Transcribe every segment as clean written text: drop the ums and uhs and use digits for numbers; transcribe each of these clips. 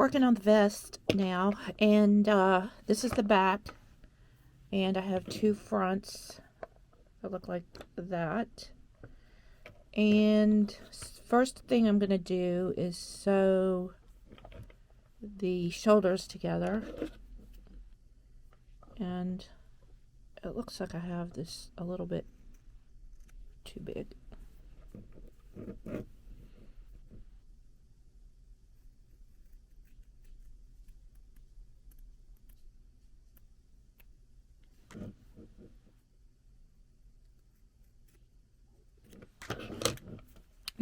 working on the vest now, and this is the back, and I have two fronts that look like that. And first thing I'm going to do is sew the shoulders together, and it looks like I have this a little bit too big.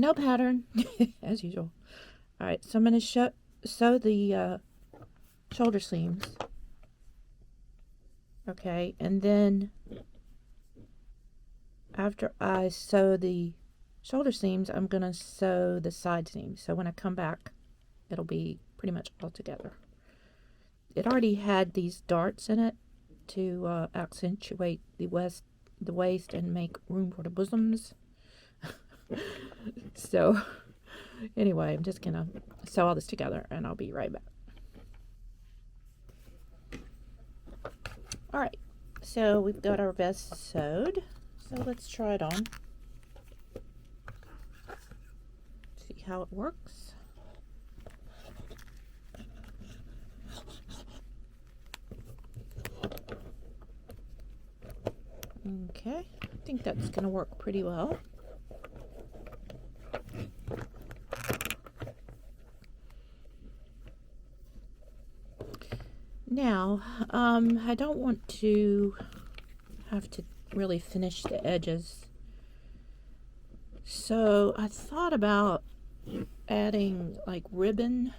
No pattern, as usual. Alright, so I'm going to sew the shoulder seams. Okay, and then after I sew the shoulder seams, I'm going to sew the side seams. So when I come back, it'll be pretty much all together. It already had these darts in it to accentuate the waist and make room for the bosoms. So anyway, I'm just gonna sew all this together and I'll be right back. Alright, so we've got our vest sewed, so let's try it on. See how it works. Okay, I think that's gonna work pretty well. Now, I don't want to have to really finish the edges, so I thought about adding like ribbon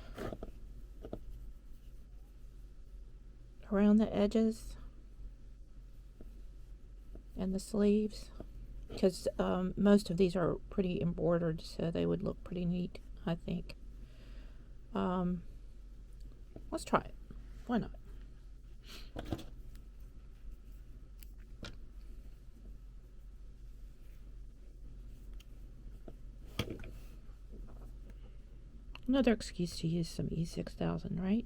around the edges and the sleeves, because most of these are pretty embroidered, so they would look pretty neat, I think. Let's try it. Why not? Another excuse to use some E6000, right?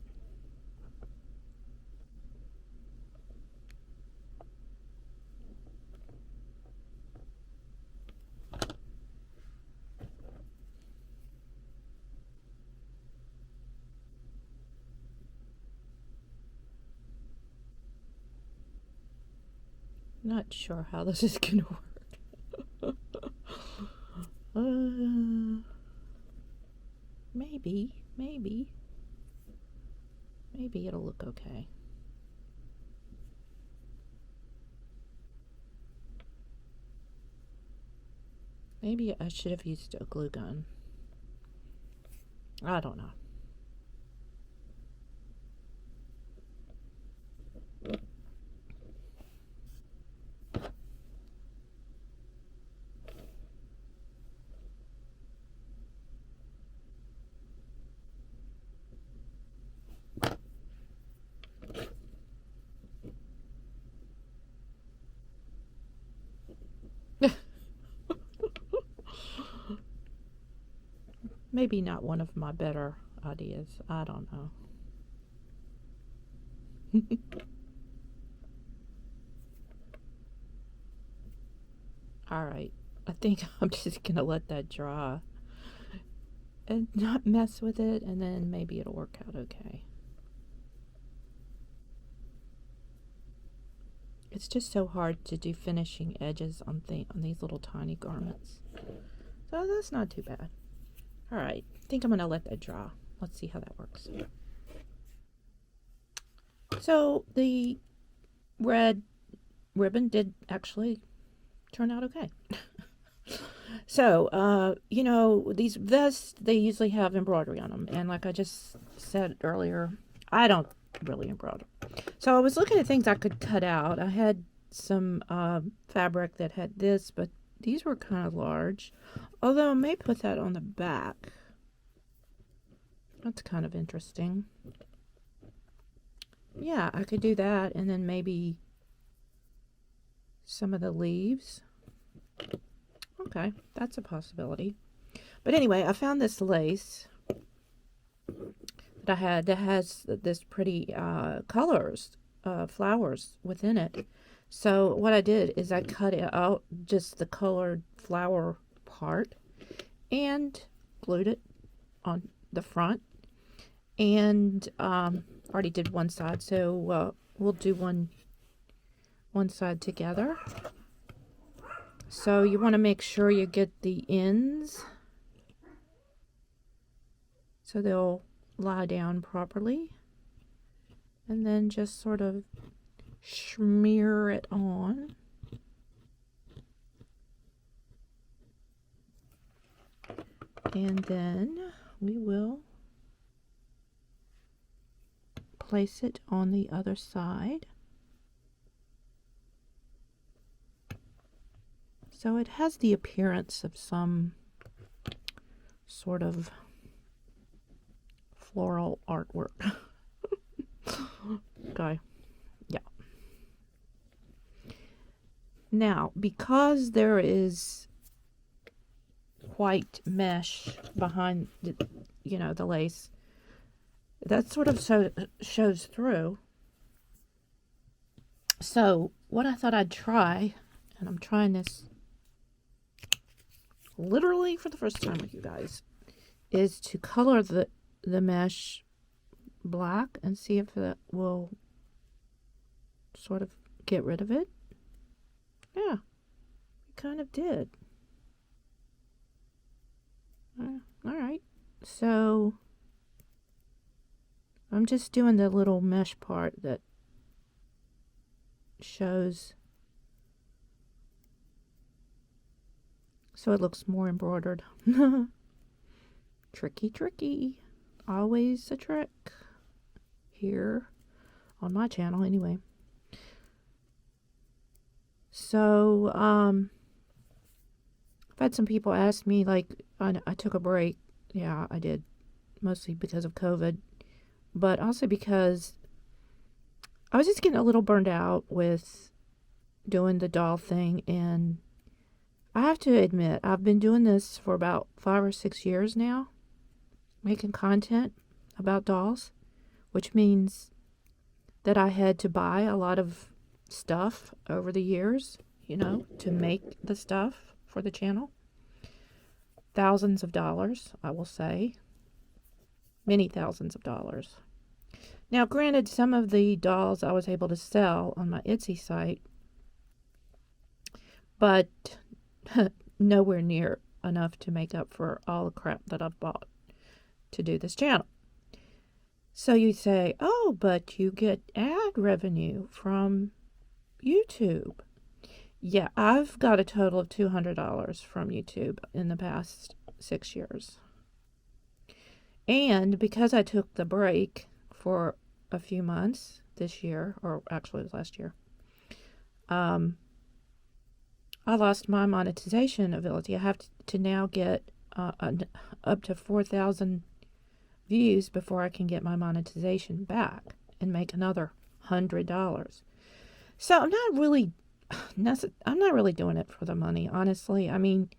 Not sure how this is gonna work. Maybe it'll look okay. Maybe I should have used a glue gun. I don't know. Maybe not one of my better ideas. I don't know. Alright, I think I'm just gonna let that dry and not mess with it, and then maybe it'll work out okay. It's just so hard to do finishing edges on these little tiny garments. So that's not too bad. Alright, I think I'm going to let that dry. Let's see how that works. So the red ribbon did actually turn out okay. So, you know, these vests, they usually have embroidery on them. And like I just said earlier, I don't really embroider. So I was looking at things I could cut out. I had some fabric that had this, but these were kind of large. Although I may put that on the back. That's kind of interesting. Yeah, I could do that, and then maybe some of the leaves. Okay, that's a possibility. But anyway, I found this lace that I had that has this pretty colors, flowers within it. So what I did is I cut it out, just the colored flower part, and glued it on the front. And already did one side, so we'll do one side together. So you want to make sure you get the ends so they'll lie down properly, and then just sort of smear it on. And then we will place it on the other side. So it has the appearance of some sort of floral artwork. Okay, yeah. Now, because there is white mesh behind the, the lace, that sort of shows through. So what I thought I'd try, and I'm trying this literally for the first time with you guys, is to color the mesh black and see if that will sort of get rid of it. Yeah, it kind of did. All right, so I'm just doing the little mesh part that shows, so it looks more embroidered. Tricky. Always a trick here on my channel anyway. So I've had some people ask me, like, I took a break. Yeah, I did, mostly because of COVID, but also because I was just getting a little burned out with doing the doll thing. And I have to admit, I've been doing this for about 5 or 6 years now, making content about dolls, which means that I had to buy a lot of stuff over the years, to make the stuff for the channel. Thousands of dollars, I will say. Many thousands of dollars. Now, granted, some of the dolls I was able to sell on my Etsy site, but nowhere near enough to make up for all the crap that I've bought to do this channel. So you say, oh, but you get ad revenue from YouTube. Yeah, I've got a total of $200 from YouTube in the past 6 years. And because I took the break for a few months this year, or actually it was last year, I lost my monetization ability. I have to now get up to 4,000 views before I can get my monetization back and make another $100. So I'm not really doing it for the money, honestly. I mean,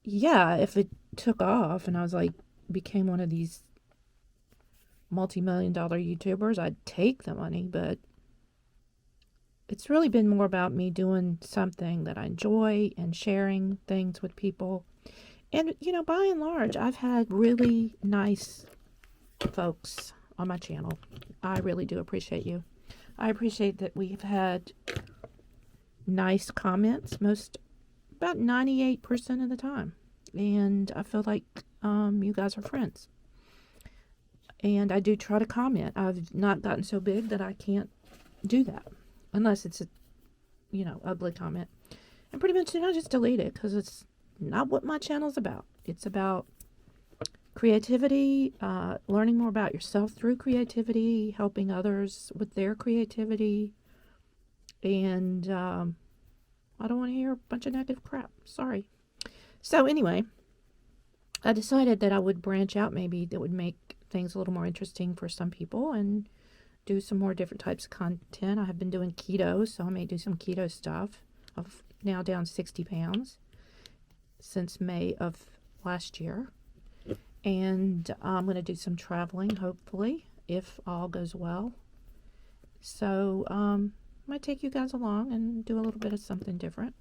yeah, if it took off and I was like, became one of these multi-million-dollar YouTubers, I'd take the money, but it's really been more about me doing something that I enjoy and sharing things with people. And, by and large, I've had really nice folks on my channel. I really do appreciate you. I appreciate that we've had nice comments about 98% of the time. And I feel like you guys are friends. And I do try to comment. I've not gotten so big that I can't do that. Unless it's a, ugly comment. And pretty much I just delete it because it's not what my channel's about. It's about creativity, learning more about yourself through creativity, helping others with their creativity. And I don't want to hear a bunch of negative crap. Sorry. So anyway, I decided that I would branch out, maybe that would make things a little more interesting for some people, and do some more different types of content. I have been doing keto, so I may do some keto stuff. I've now down 60 pounds since May of last year. And I'm going to do some traveling, hopefully, if all goes well. So I might take you guys along and do a little bit of something different.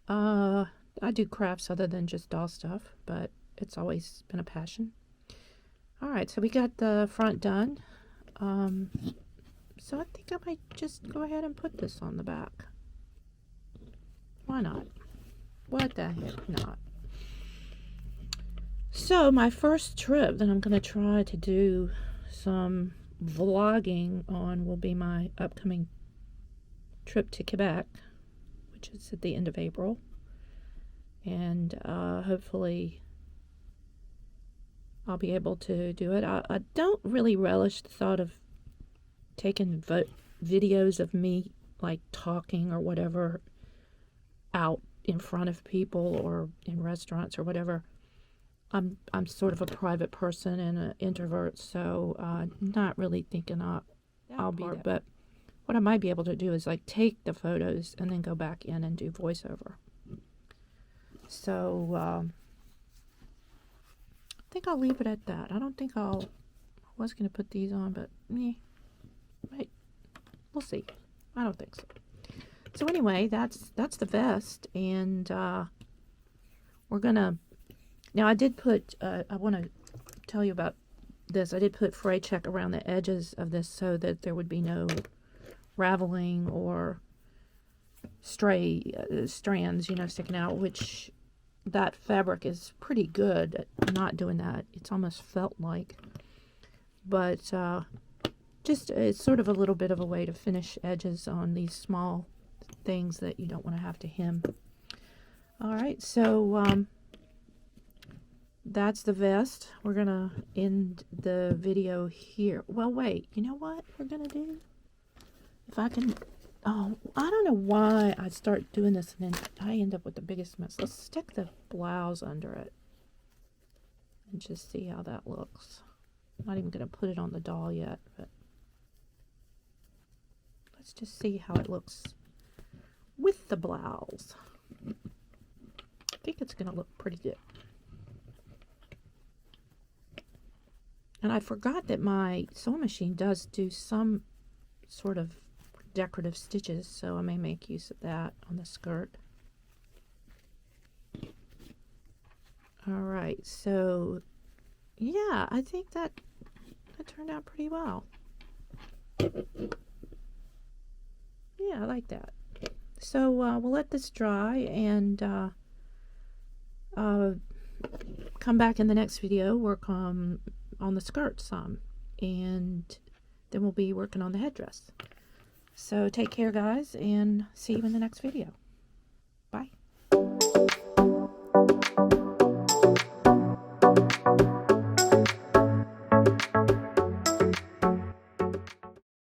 I do crafts other than just doll stuff, but it's always been a passion. Alright, so we got the front done. So I think I might just go ahead and put this on the back. Why not? What the heck not? So my first trip that I'm going to try to do some vlogging on will be my upcoming trip to Quebec, which is at the end of April. And hopefully I'll be able to do it. I don't really relish the thought of taking videos of me like talking or whatever out in front of people or in restaurants or whatever. I'm sort of a private person and an introvert, so not really thinking I'll be there. But what I might be able to do is like take the photos and then go back in and do voiceover. So I think I'll leave it at that. I don't think I was going to put these on, but right, we'll see. I don't think so. So anyway, that's the vest, and we're gonna. Now I did put. I want to tell you about this. I did put fray check around the edges of this so that there would be no raveling or stray strands, sticking out. Which that fabric is pretty good at not doing that. It's almost felt like, but just it's sort of a little bit of a way to finish edges on these small things that you don't want to have to hem. Alright, so that's the vest. We're gonna end the video here. Well, wait, you know what we're gonna do? If I can, I don't know why I start doing this and then I end up with the biggest mess. Let's stick the blouse under it and just see how that looks. I'm not even gonna put it on the doll yet, but let's just see how it looks with the blouse. I think it's going to look pretty good. And I forgot that my sewing machine does do some sort of decorative stitches, so I may make use of that on the skirt. Alright, so yeah, I think that turned out pretty well. Yeah, I like that. So we'll let this dry and come back in the next video, work on the skirt some, and then we'll be working on the headdress. So take care, guys, and see you in the next video.